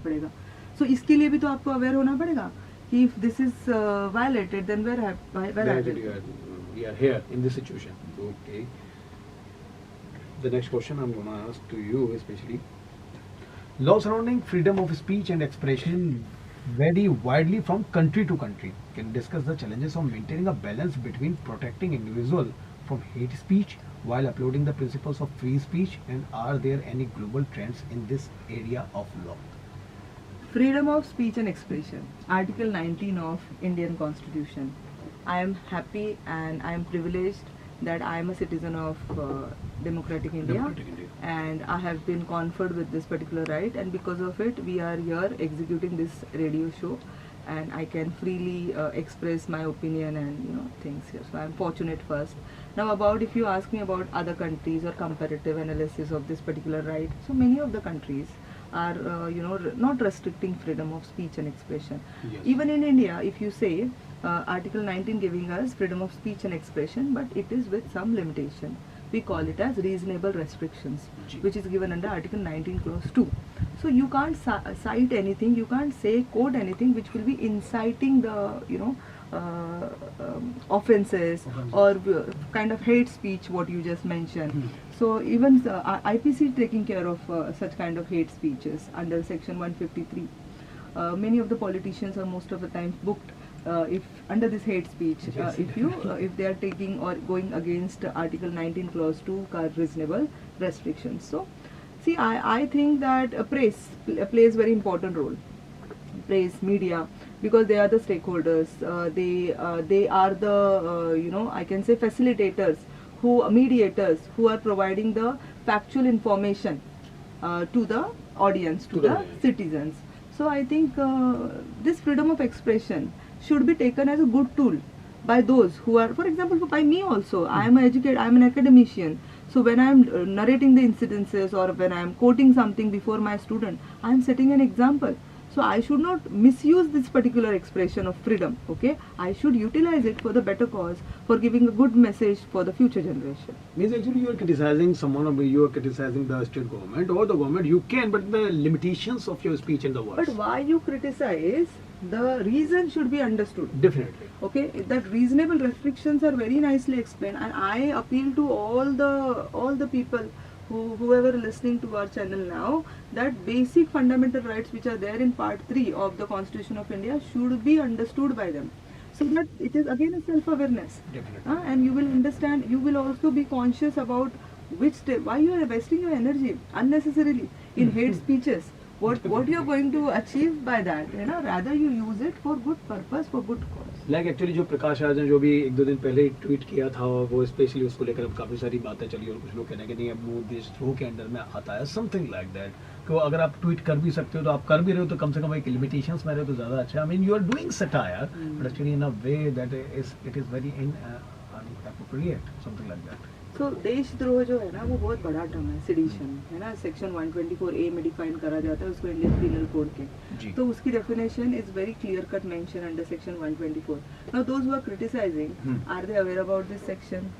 पड़ेगा. So इसके लिए भी तो आपको aware होना पड़ेगा कि if this is violated, then where are we are here in this situation. Okay. The next question I'm going to ask to you, especially law surrounding freedom of speech and expression vary widely from country to country. Can you discuss the challenges of maintaining a balance between protecting individual from hate speech while upholding the principles of free speech, and are there any global trends in this area of law? Freedom of speech and expression, Article 19 of Indian Constitution. I am happy and I am privileged that I am a citizen of democratic India, and I have been conferred with this particular right, and because of it we are here executing this radio show, and I can freely express my opinion and things here. So I am fortunate first. Now if you ask me about other countries or comparative analysis of this particular right, so many of the countries are not restricting freedom of speech and expression. Yes. Even in India, if you say Article 19 giving us freedom of speech and expression, but it is with some limitation. We call it as reasonable restrictions, which is given under Article 19 clause 2. So you can't cite anything, you can't say quote anything which will be inciting the offenses or kind of hate speech what you just mentioned. So even IPC taking care of such kind of hate speeches under section 153. Many of the politicians are most of the time booked if under this hate speech, if they are taking or going against Article 19 clause 2 reasonable restrictions. So see, I think that press plays very important role. Press, media, because they are the stakeholders, they are the I can say facilitators, mediators who are providing the factual information to the audience, to the citizens. So I think this freedom of expression should be taken as a good tool by those who are, for example, by me also. I am an academician. So when I am narrating the incidences or when I am quoting something before my student, I am setting an example. So I should not misuse this particular expression of freedom, okay? I should utilize it for the better cause, for giving a good message for the future generation. Means actually you are criticizing someone, or you are criticizing the state government or the government, you can, but the limitations of your speech and the words. But why you criticize, the reason should be understood. Definitely. Okay, that reasonable restrictions are very nicely explained, and I appeal to all the people, whoever listening to our channel now, that basic fundamental rights which are there in part 3 of the Constitution of India should be understood by them, so that it is again a self-awareness. Definitely. And you will understand, you will also be conscious about why you are wasting your energy unnecessarily in hate speeches. What you are going to achieve by that, rather you use it for good purpose, for good cause. Like actually जो प्रकाश राज ने जो भी 1-2 दिन पहले tweet किया था, वो specially उसको लेकर अब काफ़ी सारी बातें चली और कुछ लोग कहने कि नहीं अब वो देशद्रोह के अंडर में आता है, समथिंग लाइक दैट. तो अगर आप ट्वीट कर भी सकते हो तो आप कर भी रहे हो तो कम से कम एक लिमिटेशंस में रहे तो ज़्यादा अच्छा. I mean you are doing satire but actually in a way that it is very inappropriate, something like that. So देशद्रोह जो है ना वो बहुत बड़ा टर्म है, सेडिशन है ना, सेक्शन 124A में डिफाइन करा जाता है उसको इंडियन पीनल कोड के. तो उसकी definition is very clear cut mention under section 124. Now those who are criticizing, are they aware about this section?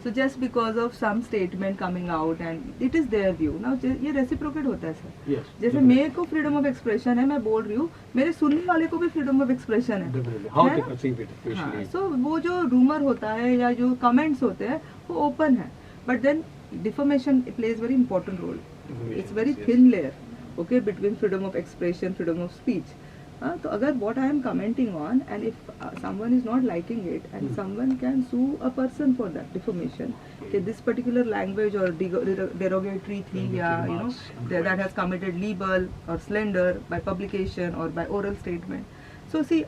So just because of some statement coming out and it is their view. Now ये reciprocate होता है sir. Yes. जैसे मेरे को freedom of expression है, मैं बोल रही हूँ, मेरे सुनने वाले को भी फ्रीडम ऑफ एक्सप्रेशन है. How they perceive it, especially. So वो जो रूमर होता है या जो कमेंट्स होते हैं वो ओपन है, but then deformation plays very important role. It's very thin layer, okay, between freedom of expression, freedom of speech. तो अगर what I am commenting on, and if someone is not liking it, and someone can sue a person for that defamation, okay, this particular language or derogatory thing, that has committed libel or slander by publication or by oral statement. So see,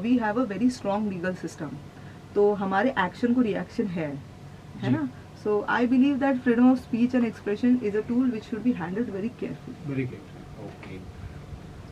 we have a very strong legal system. तो हमारे action को reaction है ना. So I believe that freedom of speech and expression is a tool which should be handled very carefully. Very carefully. Okay.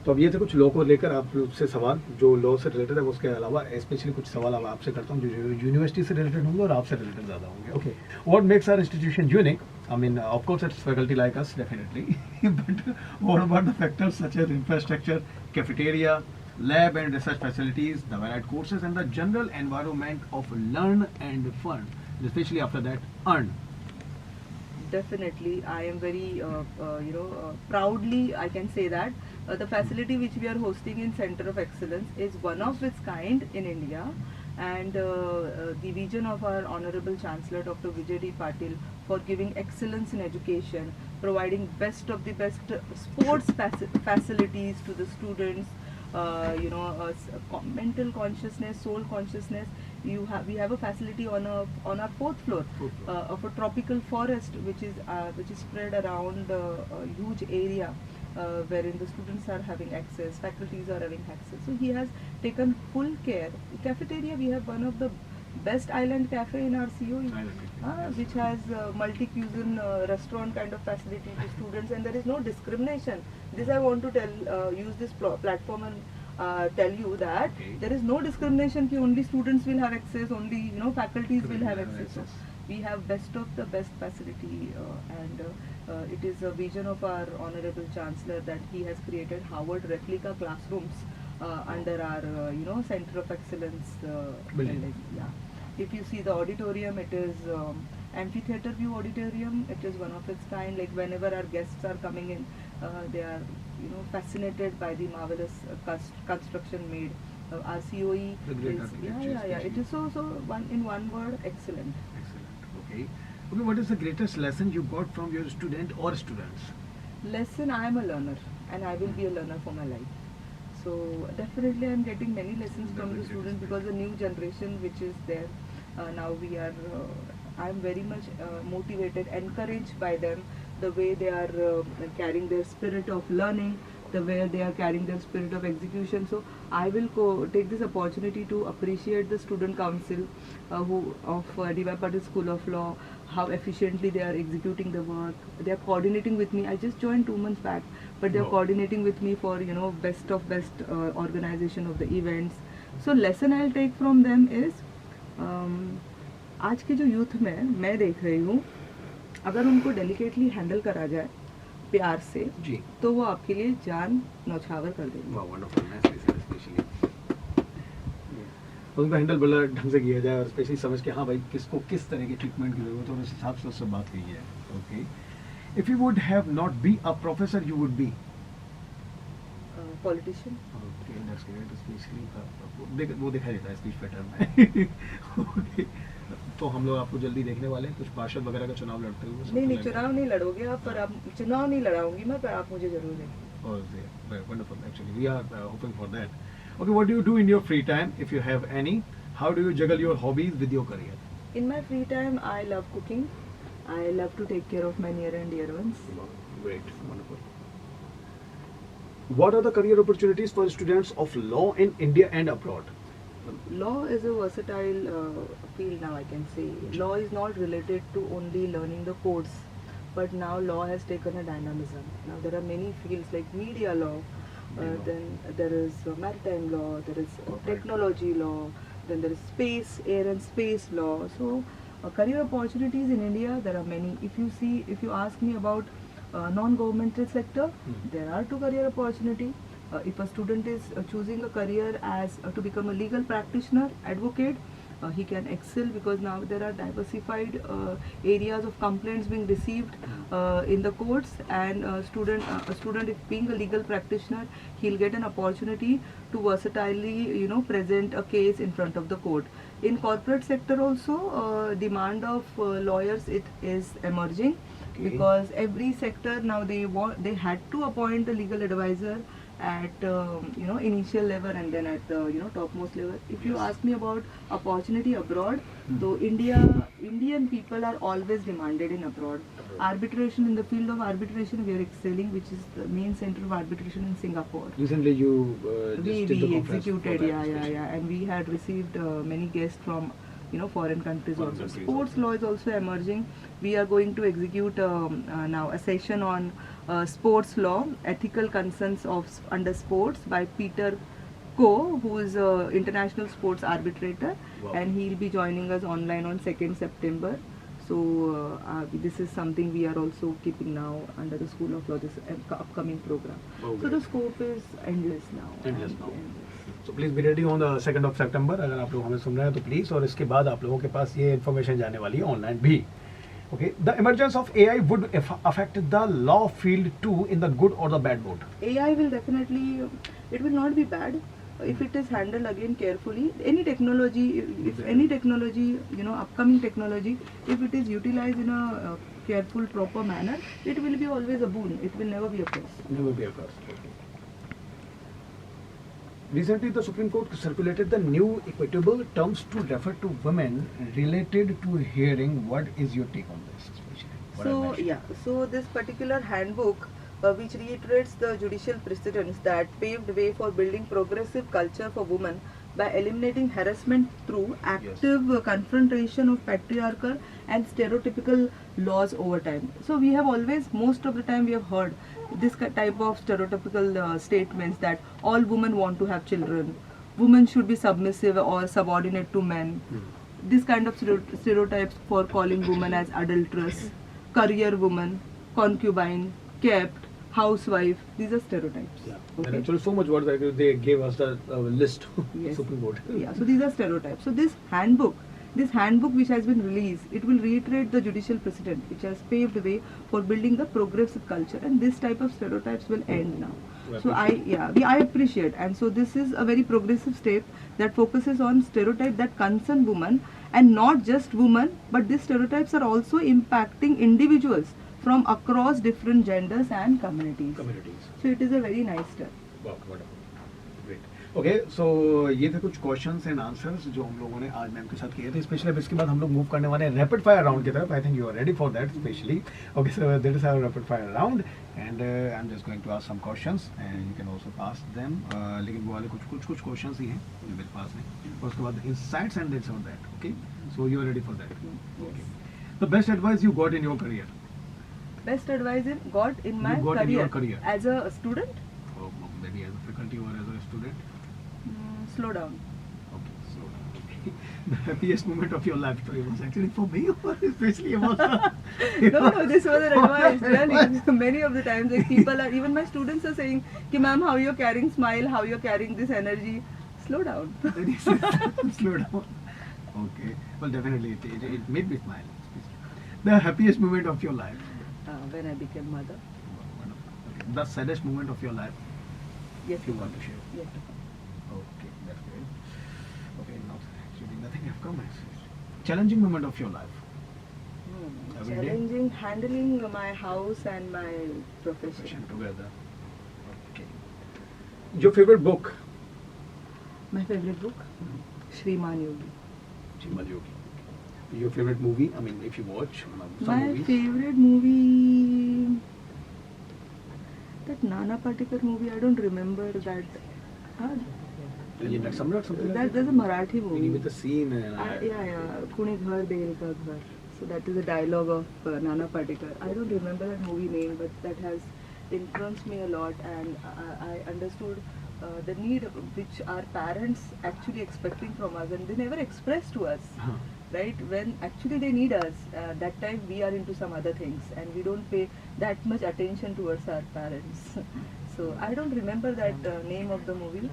तो अब ये थे कुछ लॉ को लेकर आपसे सवाल जो लॉ से रिलेटेड है. उसके अलावा स्पेशली कुछ सवाल अब आपसे करता हूँ जो यूनिवर्सिटी से रिलेटेड होंगे और आपसे रिलेटेड ज़्यादा होंगे. Okay, what makes our institution unique? I mean of course it's faculty like us definitely, but what about the factors such as infrastructure, cafeteria, lab and research facilities, the varied courses and the general environment of learn and fun, especially after that earn? Definitely, I am very, proudly I can say that the facility which we are hosting in Center of Excellence is one of its kind in India, and the vision of our Honorable Chancellor Dr. Vijay D Patil for giving excellence in education, providing best of the best sports facilities to the students, mental consciousness, soul consciousness. We have a facility on our fourth floor of a tropical forest, which is spread around a huge area, wherein the students are having access, faculties are having access. So he has taken full care. Cafeteria, we have one of the best island cafe in our COE, which has multi-cuisine restaurant kind of facility to students, and there is no discrimination. This I want to use this platform and tell you that there is no discrimination. Ki only students will have access, only faculties will have access. So we have best of the best facility, and it is a vision of our Honorable Chancellor that he has created Harvard replica classrooms under our Center of Excellence building. Yeah. If you see the auditorium, it is amphitheater view auditorium. It is one of its kind. Like whenever our guests are coming in, they are fascinated by the marvelous construction made. Our COE is It is so in one word, excellent. Excellent. Okay. What is the greatest lesson you got from your student or students? Lesson: I am a learner, and I will be a learner for my life. So definitely I am getting many lessons from the students, because the new generation which is there now, I am very much motivated, encouraged by them, the way they are carrying their spirit of learning, the way they are carrying their spirit of execution. So I will take this opportunity to appreciate the student council of D Y Patil School of Law, how efficiently they are executing the work. They are coordinating with me. I just joined 2 months back, but they are coordinating with me for best of best organization of the events. So lesson I'll take from them is आज के जो youth में मैं देख रही हूँ, अगर उनको डेलिकेटली हैंडल करा जाए प्यार से जी, तो वो आपके लिए जान नौछावर कर देंगे। उनको हैंडल बड़ा ढंग से किया जाए और स्पेशली समझ के हाँ भाई किसको किस तरह की ट्रीटमेंट की जरूरत है, और उस हिसाब से उससे बात की है। Okay, if you would have not be a professor, you would be politician. Okay, that's great. Specially वो दिखाई देता है स्पीच पैटर्न में। ओके, तो हम लोग आपको जल्दी देखने वाले हैं कुछ पार्षद वगैरह का चुनाव लड़ते हुए। नहीं, चुनाव नहीं लड़ोगे आप, पर आप चुनाव नहीं लड़ाऊंगी मैं, पर आप मुझे जरूर देखें। Oh, wonderful, actually we are hoping for that. Okay, what do you do in your free time, if you have any? How do you juggle your hobbies with your career? In my free time, I love cooking. I love to take care of my near and dear ones. Great, wonderful. What are the career opportunities for students of law in India and abroad? Law is a versatile field now, I can say. Law is not related to only learning the codes, but now law has taken a dynamism. Now there are many fields like media law, then there is maritime law, there is technology law, then there is space, air and space law. So career opportunities in India, there are many. If you ask me about non-governmental sector, there are 2 career opportunity. If a student is choosing a career as to become a legal practitioner, advocate, he can excel, because now there are diversified areas of complaints being received in the courts, and a student if being a legal practitioner, he'll get an opportunity to versatilely present a case in front of the court. In corporate sector also, demand of lawyers it is emerging, because every sector now they had to appoint a legal advisor at initial level and then at the topmost level. If you ask me about opportunity abroad, so Indian people are always demanded in abroad. Arbitration, in the field of arbitration we are excelling, which is the main center of arbitration in Singapore. Recently you we executed and we had received many guests from foreign countries also. Sports law is also emerging. We are going to execute now a session on sports law, ethical concerns under sports by Peter Ko, who is an international sports arbitrator, and he will be joining us online on 2nd September. So this is something we are also keeping now under the School of Law, this upcoming program. So the scope is endless now. Endless. So please be ready on the 2nd of September. अगर आप लोग हमें सुन रहे हैं तो please, और इसके बाद आप लोगों के पास ये इन्फॉर्मेशन जाने वाली है ऑनलाइन भी। Okay, the emergence of AI would affect the law field too in the good or the bad mode. AI will definitely, it will not be bad if it is handled again carefully. Any technology, if any technology, upcoming technology, if it is utilized in a careful, proper manner, it will be always a boon. It will never be a curse. Never be a curse. Okay. Recently, the Supreme Court circulated the new equitable terms to refer to women related to hearing. What is your take on this? So this particular handbook, which reiterates the judicial precedents that paved way for building progressive culture for women by eliminating harassment through active confrontation of patriarchal and stereotypical laws over time. So we have always, most of the time we have heard this type of stereotypical statements that all women want to have children, women should be submissive or subordinate to men. This kind of stereotypes for calling women as adulteress, career woman, concubine, kept, housewife. These are stereotypes. Yeah. Okay. And actually, so much words they gave us the list. Yes. Supreme Court. Yeah. So these are stereotypes. So this handbook which has been released, it will reiterate the judicial precedent which has paved the way for building the progressive culture, and this type of stereotypes will end now. So I appreciate, and so this is a very progressive step that focuses on stereotype that concern women, and not just women, but these stereotypes are also impacting individuals from across different genders and communities. So it is a very nice step. Wow, wonderful. Great. Okay, so ये थे कुछ questions and answers जो हम लोगों ने आज ma'am के साथ किए थे. स्पेशली अब इसके बाद हम लोग मूव करने वाले हैं रैपिड फायर राउंड की तरफ. I think you are ready for that specially. Okay, so that is our rapid fire round and I am just going to ask some questions and you can also ask them. लेकिन वो वाले कुछ questions ही हैं जो मेरे पास हैं. उसके बाद insights and that's on that. Okay, so you are ready for that. Okay, the best advice you got in your career. Best advice got in my in your career as a student. Or maybe as a faculty or as a student. Slow down. Okay, slow down. Okay. The happiest moment of your life. So it was actually for me or especially about No, this was an advice. Really, many of the times, like people are, even my students are saying, "Ki ma'am, how you're carrying smile, how you're carrying this energy, slow down." Slow down. Okay. Well, definitely it made me smile. The happiest moment of your life. When I became mother. Okay. The saddest moment of your life. Yes, you want to share. Yes. Okay, that's great. Okay, now actually nothing have come. Challenging moment of your life. Challenging, handling my house and my profession together. Okay. Your favorite book? My favorite book, Shriman Yogi. Shriman Yogi. Your favorite movie? I mean, if you watch some my movies. Favorite movie, that Nana Patekar movie. I don't remember that. Something like that. There's a Marathi movie. With the scene. Kuni ghar deil ka ghar. So that is a dialogue of Nana Patekar. I don't remember that movie name, but that has influenced me a lot, and I understood the need which our parents actually expecting from us, and they never express to us. Right, when actually they need us, that time we are into some other things and we don't pay that much attention towards our parents. So I don't remember that name of the movie. No,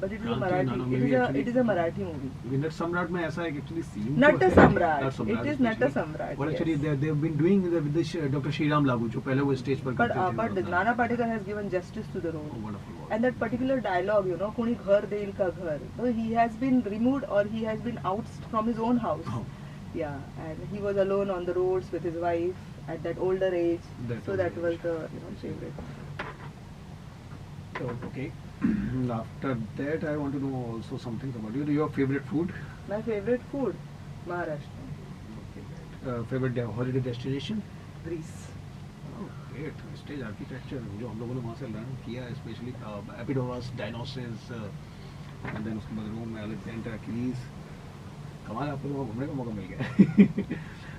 but it is a Marathi. It is a Marathi movie. Nat Samrat mein aisa ek actually scene. Nata Samrat. It is Nata Samrat. Well, actually they've been doing with this Dr. Shriram Lagu jo pehle wo stage par करते थे. But Nana Patekar has given justice to the role. Oh, wonderful. And that particular dialogue, Kuni ghar deil ka ghar. So he has been removed or he has been out from his own house. Oh. Yeah, and he was alone on the roads with his wife at that older age. That was the favorite. Okay. After that, I want to know also something about you. Your favorite food? My favorite food, Maharashtra. Okay. Favorite holiday destination? Greece. Great. Stage architecture जो हम लोगों ने वहाँ से learn किया, especially Abhinav, Dionysus, and then उसके बाद रोम में Alexander, Achilles. कमाल आपको वहाँ घूमने का मौका मिल गया.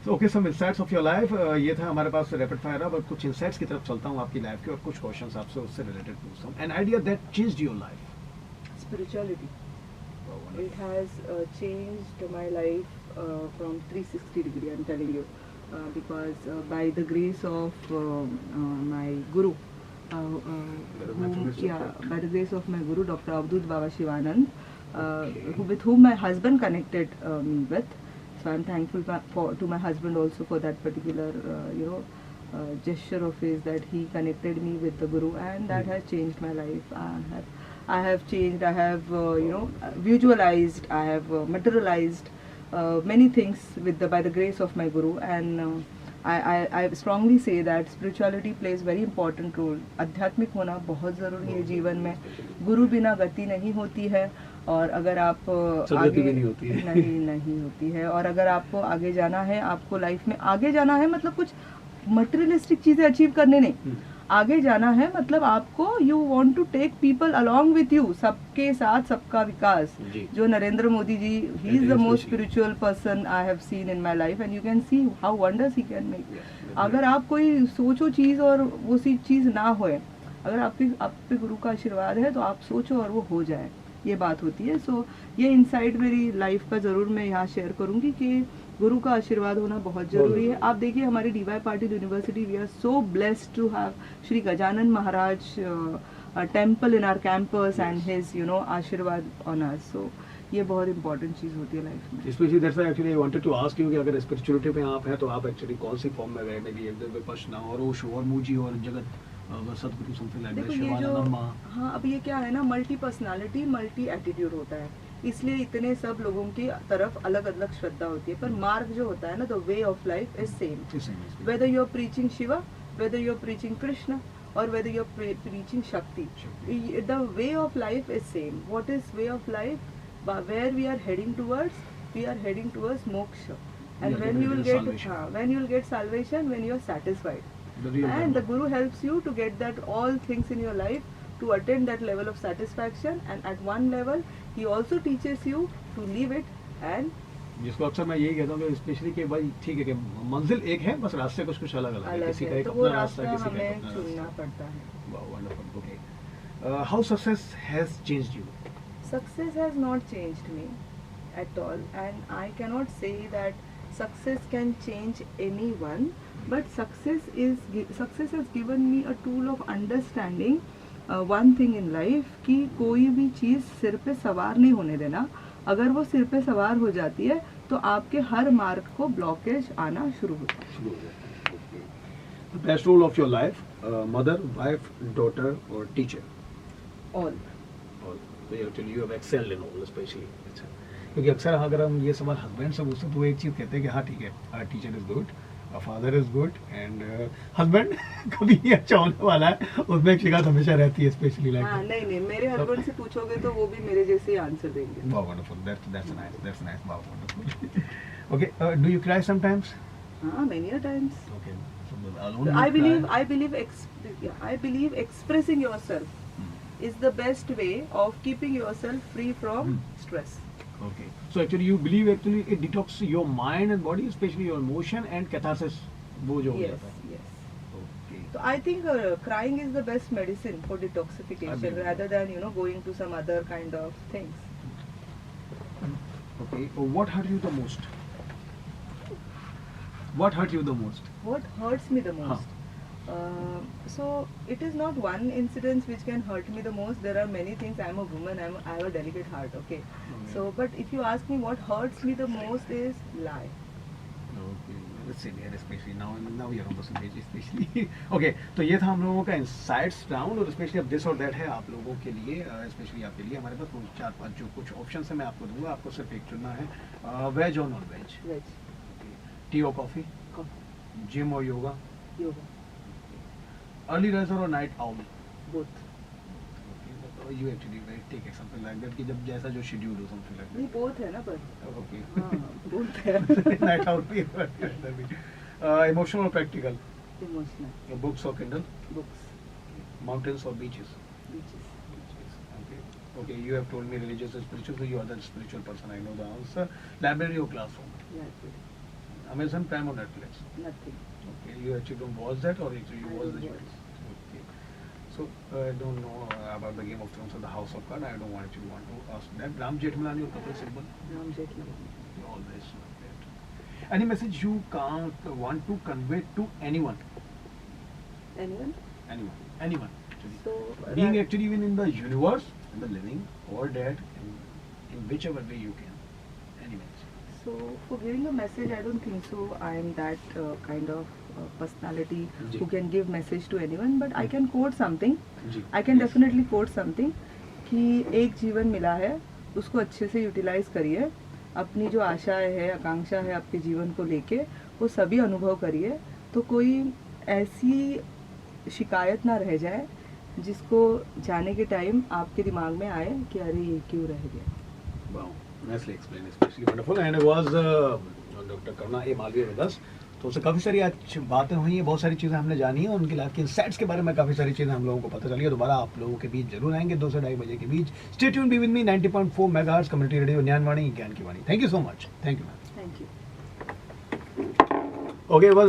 So okay, some insights of your life. ये था हमारे पास rapid fire अब कुछ insights की तरफ चलता हूँ आपकी life के और कुछ questions आपसे उससे related पूछता हूँ. An idea that changed your life. Spirituality. It has changed my life from 360 degree. I'm telling you. Because by the grace of my guru, by the grace of my guru, Dr. Abdul Baba Shivanand, with whom my husband connected me with, So I'm thankful to my husband also for that particular gesture of his, that he connected me with the Guru, and that has changed my life. I have changed. I have visualized. I have materialized many things with by the grace of my Guru, and I strongly say that spirituality plays very important role. आध्यात्मिक होना बहुत ज़रूरी है जीवन में. गुरु बिना गति नहीं होती है, और अगर आप आगे भी नहीं होती है. नहीं होती है. और अगर आपको आगे जाना है, आपको लाइफ में आगे जाना है, मतलब कुछ मटेरियलिस्टिक चीजें अचीव करने नहीं, आगे जाना है, मतलब आपको you want to take people along with you, सबके साथ सबका विकास. जो Narendra Modi ji, he is the most spiritual person I have seen in my life, and you can see how wonders he can make. अगर आप कोई सोचो चीज और वो सी चीज ना होए, अगर आप पे गुरु का आशीर्वाद है तो आप सोचो और वो हो जाए, ये बात होती है. सो ये इनसाइट मेरी लाइफ का ज़रूर मैं यहाँ शेयर करूँगी कि गुरु का आशीर्वाद होना बहुत ज़रूरी है. आप देखिए हमारी D Y Patil University, we are so blessed to have Shri Gajanan Maharaj temple in our campus and his आशीर्वाद ऑन अस. सो ये बहुत इंपॉर्टेंट चीज़ होती है लाइफ में. Specially that's why actually I wanted to ask you कि अगर स्पिरिचुअलिटी पे आप हैं तो आप एक्चुअली कौन सी फॉर्म में गए, मे बी विपश्यना और ओशो और मूजी और जगत सतगुरु समथिंग लाइक दैट, शिवानंद. हाँ, अब ये क्या है ना, मल्टी पर्सनालिटी मल्टी एटीट्यूड होता है, इसलिए इतने सब लोगों की तरफ अलग अलग श्रद्धा होती है, पर मार्ग जो होता है ना, the way of life is same. Whether you are preaching Shiva, whether you are preaching Krishna, और whether you are preaching Shakti, the way of life is same. What is way of life? Where we are heading towards moksha, and when you will get salvation, when you are satisfied, and the Guru helps you to get that all things in your life, to attain that level of satisfaction, and at one level he also teaches you to leave it. and जिसको अक्सर मैं यही कहता हूँ कि specially कि भाई ठीक है कि मंजिल एक है, बस रास्ते कुछ अलग अलग है, किसी का एक अपना रास्ता, किसी का अपना चुनना पड़ता है. वाह, wonderful. Okay, how success has changed you? Success has not changed me at all, and I cannot say that success can change anyone, but success has given me a tool of understanding one thing in life, कि कोई भी चीज़ सिर पे सवार नहीं होने देना. अगर वो सिर पे सवार हो जाती है तो आपके हर मार्ग को ब्लॉकेज आना शुरू होता है. The best role of your life, mother, wife, daughter or teacher? All. So actually you have excelled in all, especially. अच्छा, क्योंकि अक्सर अगर हम ये सवाल हस्बैंड से पूछते हैं तो वो एक चीज़ कहते हैं कि हाँ ठीक है, teacher is good, father is good, and husband कभी नहीं अच्छा होने वाला है, उसमें एक शिकायत हमेशा रहती है, स्पेशली लाइक. नहीं, मेरे हस्बैंड से पूछोगे तो वो भी मेरे जैसे ही आंसर देंगे. वाह, वंडरफुल. That's nice. वाह, wonderful. Okay, do you cry sometimes? Many a times. Okay, so alone I believe expressing yourself is the best way of keeping yourself free from stress. Okay, so actually you believe actually it detox your mind and body, especially your emotion and catharsis, वो जो हो जाता है. Yes. Okay. So I think crying is the best medicine for detoxification, rather than going to some other kind of things. Okay, what hurt you the most? What hurt me the most? So it is not one incident which can hurt me the most. There are many things. I am a woman. I have a delicate heart. Okay. So, but if you ask me what hurts me the most is lie. Okay, let's see there, especially now we are on the same page, especially. Okay, तो ये था हम लोगों का insights round, और especially अब this or that है आप लोगों के लिए, especially आपके लिए. हमारे पास 4-5 जो कुछ options है मैं आपको दूंगा, आपको सिर्फ एक चुनना है, वेज और नॉन वेज. Veg. टी और कॉफी? Coffee. जिम और योगा? Yoga. अर्ली राइजर और night owl? Both. You actually take something like that कि जब जैसा जो शेड्यूल हो, something like that. नहीं, both है ना पर. Okay. Both है. नाइट आउल भी. इमोशनल और प्रैक्टिकल? Emotional. बुक्स और किंडल? Books. माउंटेन्स और beaches? Beaches. Okay, you have told me religious and spiritual, so you are the spiritual person, I know the answer. Library or classroom? Library. Amazon Prime or Netflix? Nothing. Okay, you actually don't watch that, or actually you watch the shows? Okay. So, I don't know about the Game of Thrones or the House of Cards. I don't actually want to ask that. Ram Jetmalani or Kapil Sibal? Ram Jetmalani. You always know that. Any message you can't want to convey to anyone? Anyone? Anyone. Actually. So, being actually even in the universe, in the living or dead, in whichever way you can. Any message. So for giving a message, I don't think so. I am that kind of personality जी. who can give message to anyone, but I can quote something. जी. I can Yes. definitely quote something कि एक जीवन मिला है, उसको अच्छे से यूटिलाइज करिए. अपनी जो आशाएं है, आकांक्षा है आपके जीवन को लेके, वो सभी अनुभव करिए. तो कोई ऐसी शिकायत ना रह जाए जिसको जाने के टाइम आपके दिमाग में आए कि अरे ये क्यों रह गया. Wow, nicely explained, especially wonderful. And it was Dr. Karuna A Malviya with us. तो उससे काफ़ी सारी आज बातें हुई हैं, बहुत सारी चीज़ें हमने जानी हैं, उनकी लाइफ के इंसाइट्स के बारे में काफ़ी सारी चीज़ें हम लोगों को पता चली है. दोबारा आप लोगों के बीच जरूर आएंगे 2 से 2:30 बजे के बीच. Stay tuned, be with me 90.4 megahertz community radio Gyanvani, ज्ञान की वाणी. Thank you so much. Thank you ma'am. Thank you. Okay.